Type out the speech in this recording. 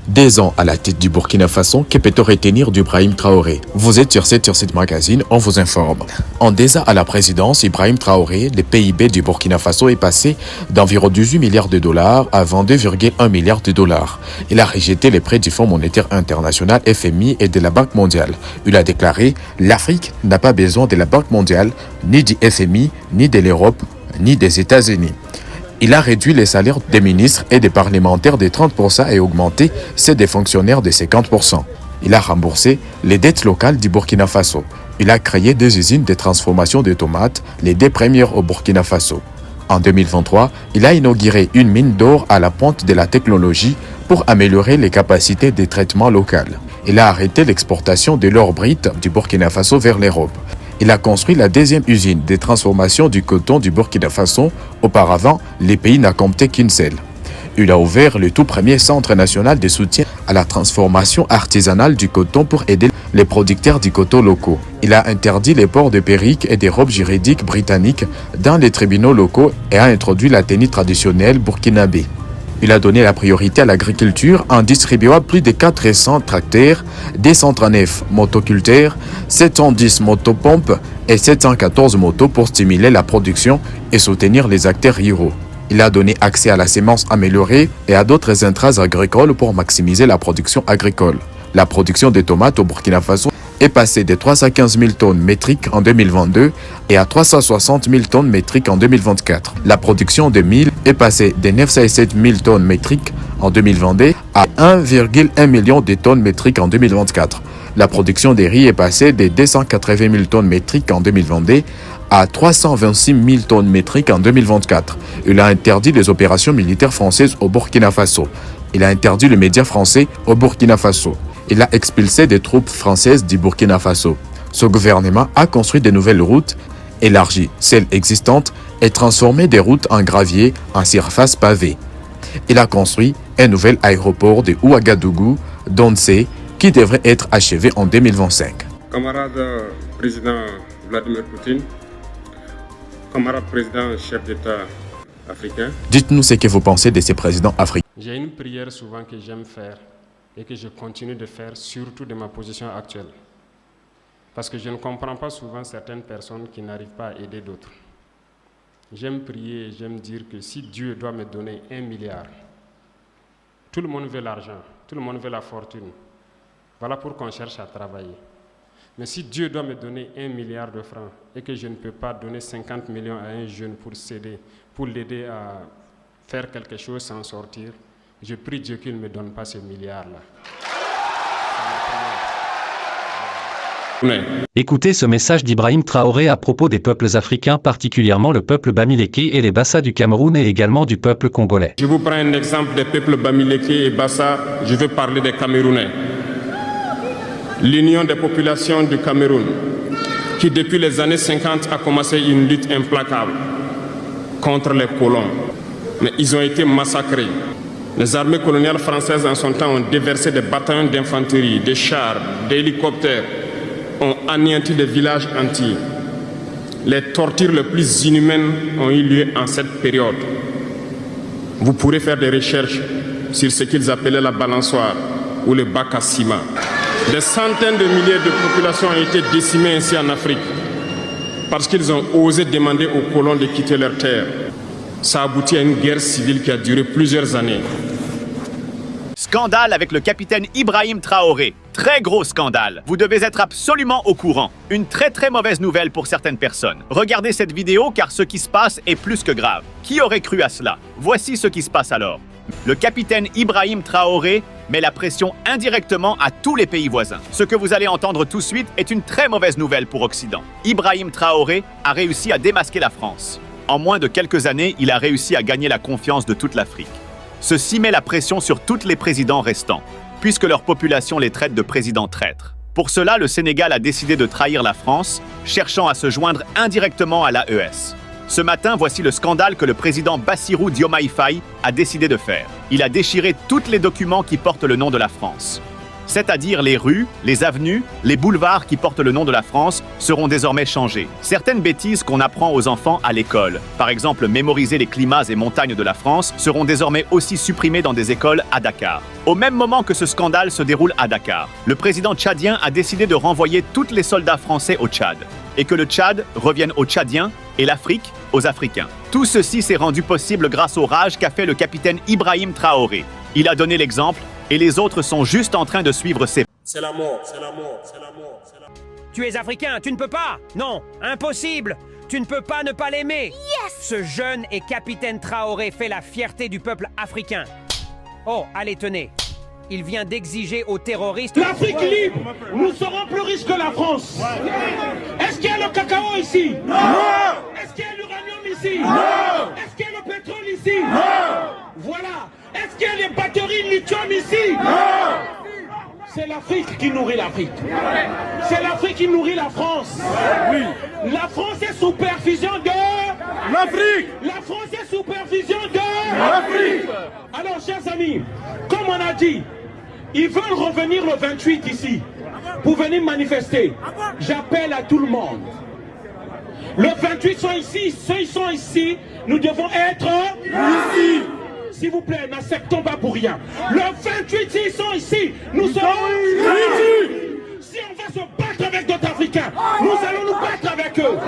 2 ans à la tête du Burkina Faso, que peut-on retenir d'Ibrahim Traoré? Vous êtes sur cette magazine, on vous informe. En 2 ans à la présidence, Ibrahim Traoré, le PIB du Burkina Faso est passé d'environ 18 milliards de dollars à 22,1 milliards de dollars. Il a rejeté les prêts du Fonds monétaire international FMI et de la Banque mondiale. Il a déclaré « L'Afrique n'a pas besoin de la Banque mondiale, ni du FMI, ni de l'Europe, ni des États-Unis ». Il a réduit les salaires des ministres et des parlementaires de 30% et augmenté ceux des fonctionnaires de 50%. Il a remboursé les dettes locales du Burkina Faso. Il a créé 2 usines de transformation de tomates, les 2 premières au Burkina Faso. En 2023, il a inauguré une mine d'or à la pointe de la technologie pour améliorer les capacités de traitement local. Il a arrêté l'exportation de l'or brut du Burkina Faso vers l'Europe. Il a construit la 2e usine de transformation du coton du Burkina Faso. Auparavant, le pays n'a compté qu'une seule. Il a ouvert le tout premier centre national de soutien à la transformation artisanale du coton pour aider les producteurs du coton locaux. Il a interdit les ports de perruques et des robes juridiques britanniques dans les tribunaux locaux et a introduit la tenue traditionnelle burkinabé. Il a donné la priorité à l'agriculture en distribuant plus de 400 tracteurs, 239 motoculteurs, 710 motopompes et 714 motos pour stimuler la production et soutenir les acteurs ruraux. Il a donné accès à la semence améliorée et à d'autres intrants agricoles pour maximiser la production agricole. La production de tomates au Burkina Faso est passée de 315 000 tonnes métriques en 2022 et à 360 000 tonnes métriques en 2024. La production de mil est passée de 907 000 tonnes métriques en 2022 à 1,1 million de tonnes métriques en 2024. La production de riz est passée de 280 000 tonnes métriques en 2022 à 326 000 tonnes métriques en 2024. Il a interdit les opérations militaires françaises au Burkina Faso. Il a interdit les médias français au Burkina Faso. Il a expulsé des troupes françaises du Burkina Faso. Ce gouvernement a construit de nouvelles routes, élargi celles existantes et transformé des routes en gravier en surface pavée. Il a construit un nouvel aéroport de Ouagadougou, Donsé, qui devrait être achevé en 2025. Camarade président Vladimir Poutine, camarade président chef d'État africain. Dites-nous ce que vous pensez de ces présidents africains. J'ai une prière souvent que j'aime faire et que je continue de faire, surtout de ma position actuelle. Parce que je ne comprends pas souvent certaines personnes qui n'arrivent pas à aider d'autres. J'aime prier et j'aime dire que si Dieu doit me donner 1 milliard, tout le monde veut l'argent, tout le monde veut la fortune. Voilà pourquoi on cherche à travailler. Mais si Dieu doit me donner 1 milliard de francs et que je ne peux pas donner 50 millions à un jeune pour l'aider à faire quelque chose sans sortir, je prie Dieu qu'il ne me donne pas ce milliard-là. Écoutez ce message d'Ibrahim Traoré à propos des peuples africains, particulièrement le peuple Bamileke et les Bassa du Cameroun et également du peuple congolais. Je vous prends un exemple des peuples Bamileke et Bassa, je veux parler des Camerounais. L'Union des populations du Cameroun, qui depuis les années 50 a commencé une lutte implacable contre les colons. Mais ils ont été massacrés. Les armées coloniales françaises en son temps ont déversé des bataillons d'infanterie, des chars, des hélicoptères, ont anéanti des villages entiers. Les tortures les plus inhumaines ont eu lieu en cette période. Vous pourrez faire des recherches sur ce qu'ils appelaient la balançoire ou le bac à ciment. Des centaines de milliers de populations ont été décimées ainsi en Afrique parce qu'ils ont osé demander aux colons de quitter leur terre. Ça a abouti à une guerre civile qui a duré plusieurs années. Scandale avec le capitaine Ibrahim Traoré. Très gros scandale. Vous devez être absolument au courant. Une très mauvaise nouvelle pour certaines personnes. Regardez cette vidéo car ce qui se passe est plus que grave. Qui aurait cru à cela? Voici ce qui se passe alors. Le capitaine Ibrahim Traoré met la pression indirectement à tous les pays voisins. Ce que vous allez entendre tout de suite est une très mauvaise nouvelle pour Occident. Ibrahim Traoré a réussi à démasquer la France. En moins de quelques années, il a réussi à gagner la confiance de toute l'Afrique. Ceci met la pression sur tous les présidents restants, puisque leur population les traite de présidents traîtres. Pour cela, le Sénégal a décidé de trahir la France, cherchant à se joindre indirectement à l'AES. Ce matin, voici le scandale que le président Bassirou Diomaye Faye a décidé de faire. Il a déchiré tous les documents qui portent le nom de la France. C'est-à-dire les rues, les avenues, les boulevards qui portent le nom de la France seront désormais changés. Certaines bêtises qu'on apprend aux enfants à l'école, par exemple mémoriser les climats et montagnes de la France, seront désormais aussi supprimées dans des écoles à Dakar. Au même moment que ce scandale se déroule à Dakar, le président tchadien a décidé de renvoyer tous les soldats français au Tchad, et que le Tchad revienne aux Tchadiens et l'Afrique aux Africains. Tout ceci s'est rendu possible grâce au rage qu'a fait le capitaine Ibrahim Traoré. Il a donné l'exemple, et les autres sont juste en train de suivre ses... C'est la mort, c'est la mort, c'est la mort, c'est la mort. Tu es africain, tu ne peux pas. Non, impossible. Tu ne peux pas ne pas l'aimer. Yes! Ce jeune et capitaine Traoré fait la fierté du peuple africain. Oh, allez, tenez. Il vient d'exiger aux terroristes... L'Afrique libre, nous serons plus riches que la France. Est-ce qu'il y a le cacao ici? Non. Est-ce qu'il y a l'uranium ici? Non. Est-ce qu'il y a le pétrole ici? Non. Voilà. Est-ce qu'il y a les batteries lithium ici? Non. C'est l'Afrique qui nourrit l'Afrique. C'est l'Afrique qui nourrit la France. Oui. La France est sous perfusion de... l'Afrique. La France est sous perfusion de... l'Afrique. Alors, chers amis, comme on a dit, ils veulent revenir le 28 ici pour venir manifester. J'appelle à tout le monde. Le 28 sont ici, ceux qui sont ici, nous devons être ici. S'il vous plaît, n'acceptons pas pour rien. Le 28, s'ils sont ici, nous serons ici. Si on va se battre avec d'autres Africains, nous allons nous battre avec eux.